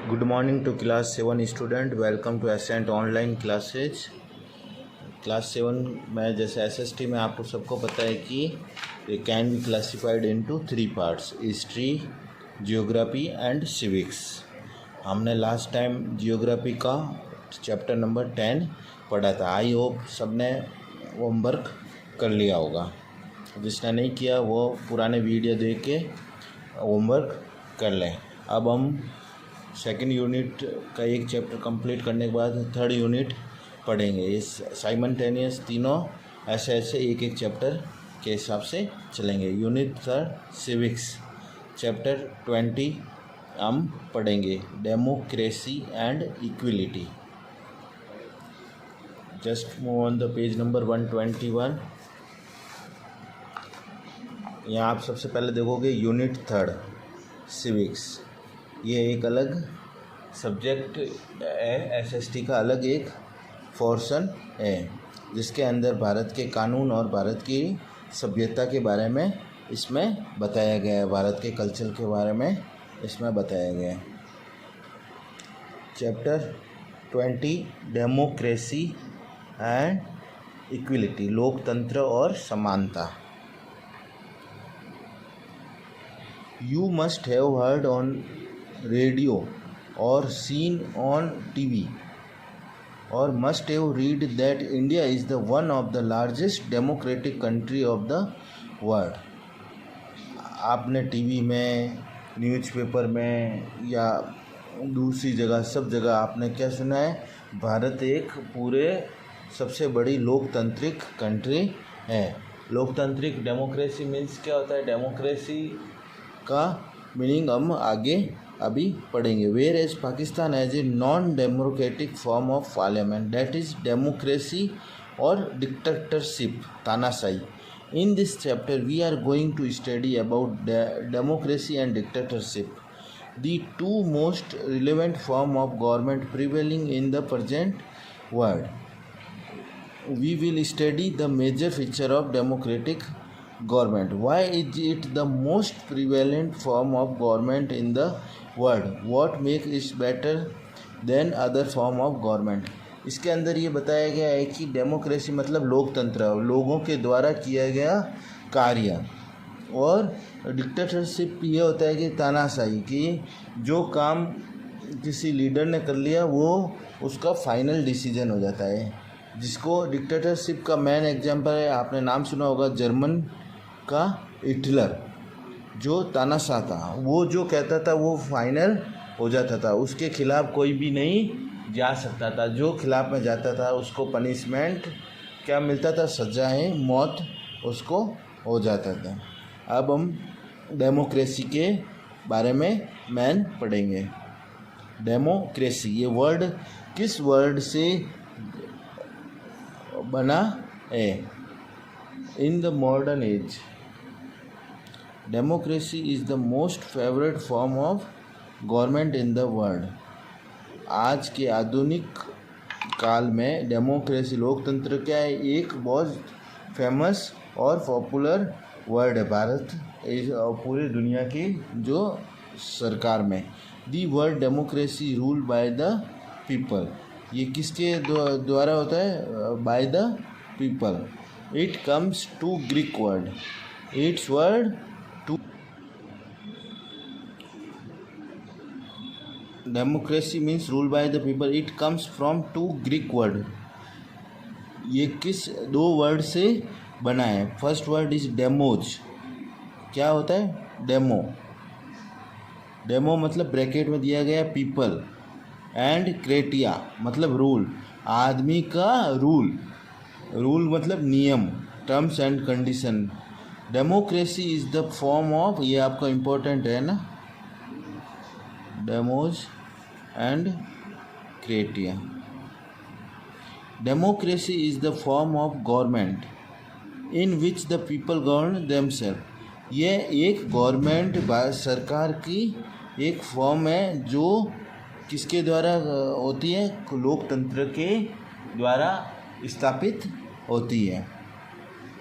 Good morning to class 7 student. Welcome to Ascent online classes. Class 7 में जैसे SST में आपको सबको पता है कि it can be classified into 3 parts: history, geography and civics. हमने लास्ट टाइम जियोग्राफी का चैप्टर नंबर 10 पढ़ा था। आई होप सबने होमवर्क कर लिया होगा। जिसने नहीं किया वो पुराने वीडियो देख के होमवर्क कर लें। अब हम सेकेंड यूनिट का एक चैप्टर कंप्लीट करने के बाद थर्ड यूनिट पढ़ेंगे। इस साइमल्टेनियस तीनों ऐसे ऐसे एक एक चैप्टर के हिसाब से चलेंगे। यूनिट थर्ड सिविक्स चैप्टर 20 हम पढ़ेंगे, democracy and equality. Just move on the page number 121। यहाँ आप सबसे पहले देखोगे यूनिट थर्ड सिविक्स। ये एक अलग सब्जेक्ट है, SST का अलग एक पोर्शन है जिसके अंदर भारत के कानून और भारत की सभ्यता के बारे में इसमें बताया गया है, भारत के कल्चर के बारे में इसमें बताया गया है। चैप्टर 20 डेमोक्रेसी एंड इक्वलिटी, लोकतंत्र और समानता। You must have heard on radio or seen on TV or must have read that India is the one of the largest democratic country of the world। आपने TV में, newspaper में या दूसरी जगह, सब जगह आपने क्या सुना है? भारत एक पूरे सबसे बड़ी लोकतांत्रिक कंट्री है। लोकतांत्रिक डेमोक्रेसी मीन्स क्या होता है? डेमोक्रेसी का मीनिंग हम आगे अभी पढ़ेंगे। Whereas Pakistan as a non democratic form of parliament, that is democracy और डिक्टेटरशिप, तानाशाही। In this chapter we are going to study about democracy and dictatorship, the two most relevant form of government prevailing in the present world. We will study the major feature of democratic government. Why is it the most prevalent form of government in the world? What makes it better than other form of government? इसके अंदर ये बताया गया है कि democracy मतलब लोकतंत्र, लोगों के द्वारा किया गया कार्य, और डिक्टेटरशिप ये होता है कि तानाशाही, कि जो काम किसी लीडर ने कर लिया वो उसका फाइनल डिसीजन हो जाता है। जिसको डिक्टेटरशिप का मेन एग्जांपल है, आपने नाम सुना होगा जर्मन का हिटलर, जो तानाशाह था। वो जो कहता था वो फाइनल हो जाता था, उसके खिलाफ कोई भी नहीं जा सकता था। जो खिलाफ में जाता था उसको पनिशमेंट क्या मिलता था? सजाएं, मौत उसको हो जाता था। अब हम डेमोक्रेसी के बारे में मैन पढ़ेंगे। डेमोक्रेसी ये वर्ड किस वर्ड से बना है? In the modern age democracy is the most favourite form of government in the world. आज के आधुनिक काल में डेमोक्रेसी, लोकतंत्र क्या है? एक बहुत फेमस और पॉपुलर वर्ड है भारत पूरी दुनिया की जो सरकार में। The word democracy rule by the people, ये किसके द्वारा होता है? By the people. It comes two Greek word, it's word to democracy means rule by the people, it comes from two Greek word. ये किस दो वर्ड से बना है? First word is demos. क्या होता है? डेमो। डेमो मतलब ब्रैकेट में दिया गया पीपल, एंड क्रेटिया मतलब रूल, आदमी का रूल। रूल मतलब नियम, terms and condition. Democracy is the form of, ये आपका इम्पोर्टेंट है ना, demos and kratia. Democracy is the form of government in which the people govern themselves. ये एक गवर्नमेंट, सरकार की एक फॉर्म है जो किसके द्वारा होती है? लोकतंत्र के द्वारा स्थापित होती है।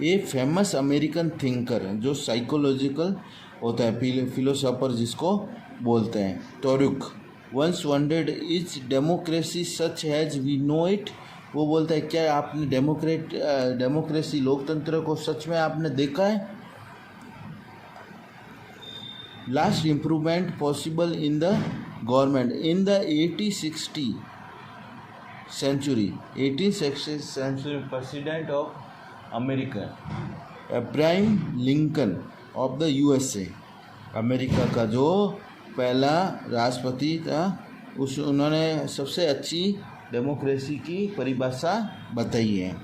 ये फेमस अमेरिकन थिंकर जो साइकोलॉजिकल होता है, फिलोसोफर जिसको बोलते हैं, टोरुक, once wondered is democracy such has we know it. वो बोलता है क्या आपने डेमोक्रेसी लोकतंत्र को सच में आपने देखा है। Last improvement possible in the government in the 1860 century president of America Abraham Lincoln of the USA. America का जो पहला राष्ट्रपति था उन्होंने सबसे अच्छी डेमोक्रेसी की परिभाषा बताई है।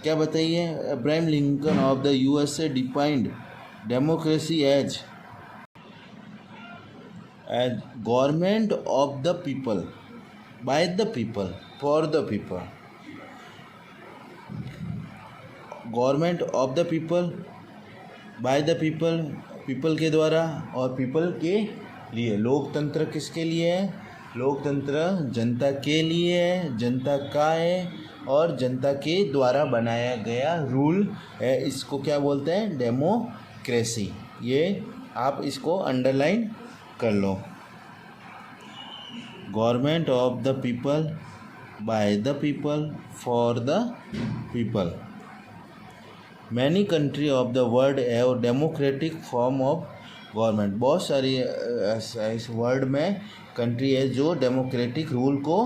क्या बताई है? Abraham Lincoln of the USA defined democracy as government of the people by the people for the people. Government of the people by the people, people के द्वारा और पीपल के लिए। लोकतंत्र किसके लिए है? लोकतंत्र जनता के लिए है, जनता का है और जनता के द्वारा बनाया गया रूल है। इसको क्या बोलते हैं? डेमोक्रेसी। ये आप इसको अंडरलाइन कर लो। Government of the people by the people for the people. Many country of the world have democratic form of government. बहुत सारी इस वर्ल्ड में कंट्री है जो डेमोक्रेटिक रूल को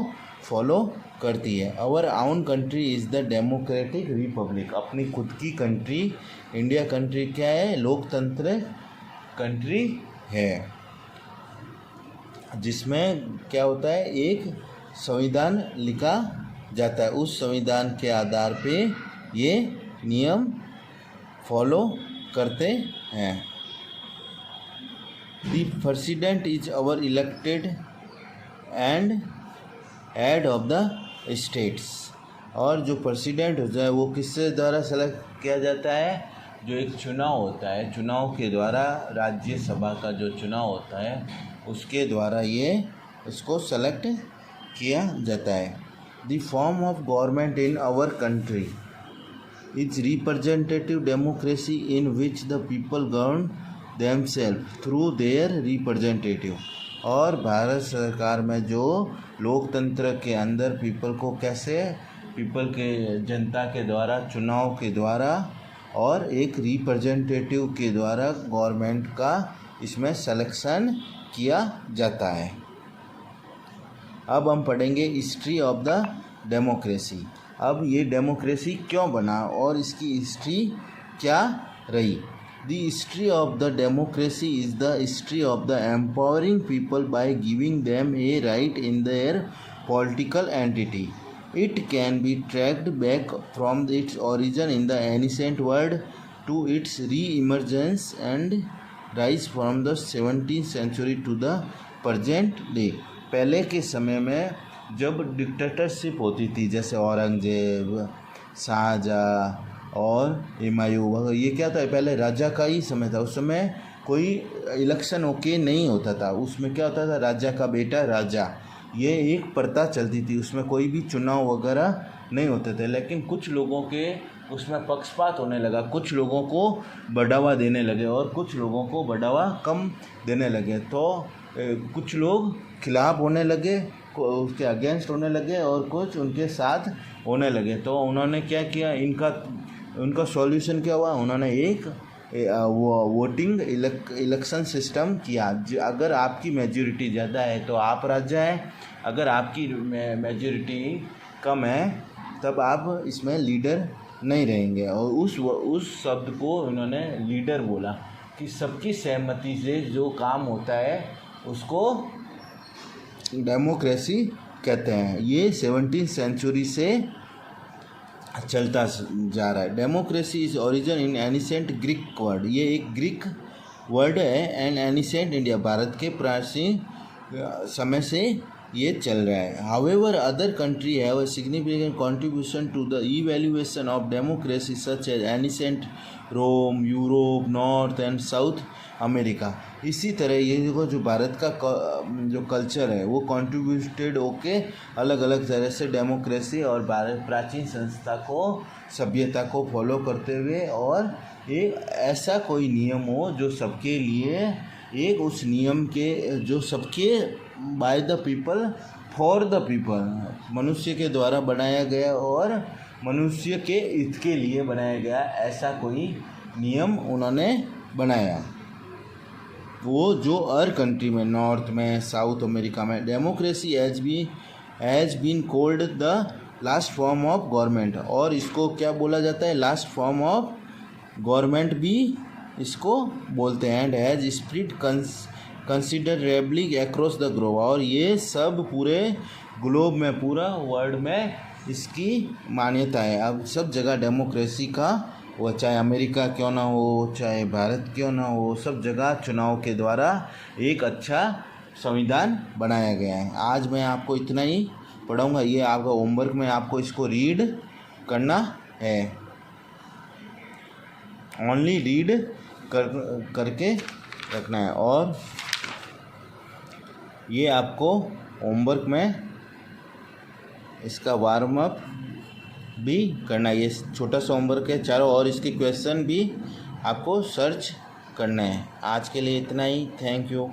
फॉलो करती है। आवर आउन country is the democratic Republic. अपनी खुद की कंट्री इंडिया कंट्री क्या है? लोकतंत्र कंट्री है, जिसमें क्या होता है? एक संविधान लिखा जाता है। उस संविधान के आधार पे ये नियम फॉलो करते हैं। The president is our elected and head of the states. और जो प्रेसिडेंट होता है वो किससे द्वारा सेलेक्ट किया जाता है? जो एक चुनाव होता है, चुनाव के द्वारा राज्यसभा का जो चुनाव होता है उसके द्वारा ये इसको सेलेक्ट किया जाता है। The form of government in our country is representative democracy in which the people govern themselves through their representative. और भारत सरकार में जो लोकतंत्र के अंदर पीपल को कैसे, पीपल के जनता के द्वारा, चुनाव के द्वारा और एक रिप्रेजेंटेटिव के द्वारा गवर्नमेंट का इसमें सिलेक्शन किया जाता है। अब हम पढ़ेंगे हिस्ट्री ऑफ द डेमोक्रेसी। अब ये डेमोक्रेसी क्यों बना और इसकी हिस्ट्री क्या रही। The history of the democracy is the history of the empowering people by giving them A right in their political entity. It can be tracked back from its origin in the ancient world to its re-emergence and rise from the 17th century to the present day। पहले के समय में जब dictatorship होती थी, जैसे औरंगजेब, शाहजहाँ और हुमायूं, ये क्या था? पहले राजा का ही समय था। उस समय कोई इलेक्शन होके नहीं होता था। उसमें क्या होता था? राजा का बेटा राजा, ये एक प्रथा चलती थी। उसमें कोई भी चुनाव वगैरह नहीं होते थे। लेकिन कुछ लोगों के उसमें पक्षपात होने लगा, कुछ लोगों को बढ़ावा देने लगे और कुछ लोगों को बढ़ावा कम देने लगे। तो कुछ लोग खिलाफ होने लगे, उसके अगेंस्ट होने लगे और कुछ उनके साथ होने लगे। तो उन्होंने क्या किया? उनका सॉल्यूशन क्या हुआ? उन्होंने एक वोटिंग इलेक्शन सिस्टम किया। अगर आपकी मेजॉरिटी ज़्यादा है तो आप राजा हैं, अगर आपकी मेजॉरिटी कम है तब आप इसमें लीडर नहीं रहेंगे। और उस शब्द को उन्होंने लीडर बोला कि सबकी सहमति से जो काम होता है उसको डेमोक्रेसी कहते हैं। ये 17th सेंचुरी से चलता जा रहा है। Democracy is origin in ancient Greek word. ये एक ग्रीक वर्ड है। एंड एनिसेंट इंडिया, भारत के प्राचीन समय से ये चल रहा है। However other country have a significant contribution to the evaluation of democracy such as ancient Rome, Europe, North and South America. इसी तरह ये देखो जो भारत का जो कल्चर है वो कंट्रीब्यूटेड होके अलग अलग तरह से डेमोक्रेसी और भारत प्राचीन संस्था को, सभ्यता को फॉलो करते हुए, और एक ऐसा कोई नियम हो जो सबके लिए एक उस नियम के जो सबके bye the people for the people, मनुष्य के द्वारा बनाया गया और मनुष्य के हित के लिए बनाया गया, ऐसा कोई नियम उन्होंने बनाया। वो जो हर कंट्री में, नॉर्थ में, साउथ अमेरिका में, democracy has been called the last form of government, और इसको क्या बोला जाता है, लास्ट फॉर्म ऑफ गवर्नमेंट भी इसको बोलते हैं। And has spread considerably across the globe, और ये सब पूरे ग्लोब में, पूरा वर्ल्ड में इसकी मान्यता है। अब सब जगह डेमोक्रेसी का, वो चाहे अमेरिका क्यों ना हो, चाहे भारत क्यों ना हो, सब जगह चुनाव के द्वारा एक अच्छा संविधान बनाया गया है। आज मैं आपको इतना ही पढ़ाऊँगा, ये आपका होमवर्क में आपको इसको रीड करना है, ओनली रीड करके रखना है। और ये आपको होमवर्क में इसका वार्म अप भी करना है। ये छोटा सा होमवर्क है चारों, और इसके क्वेश्चन भी आपको सर्च करना है। आज के लिए इतना ही, थैंक यू।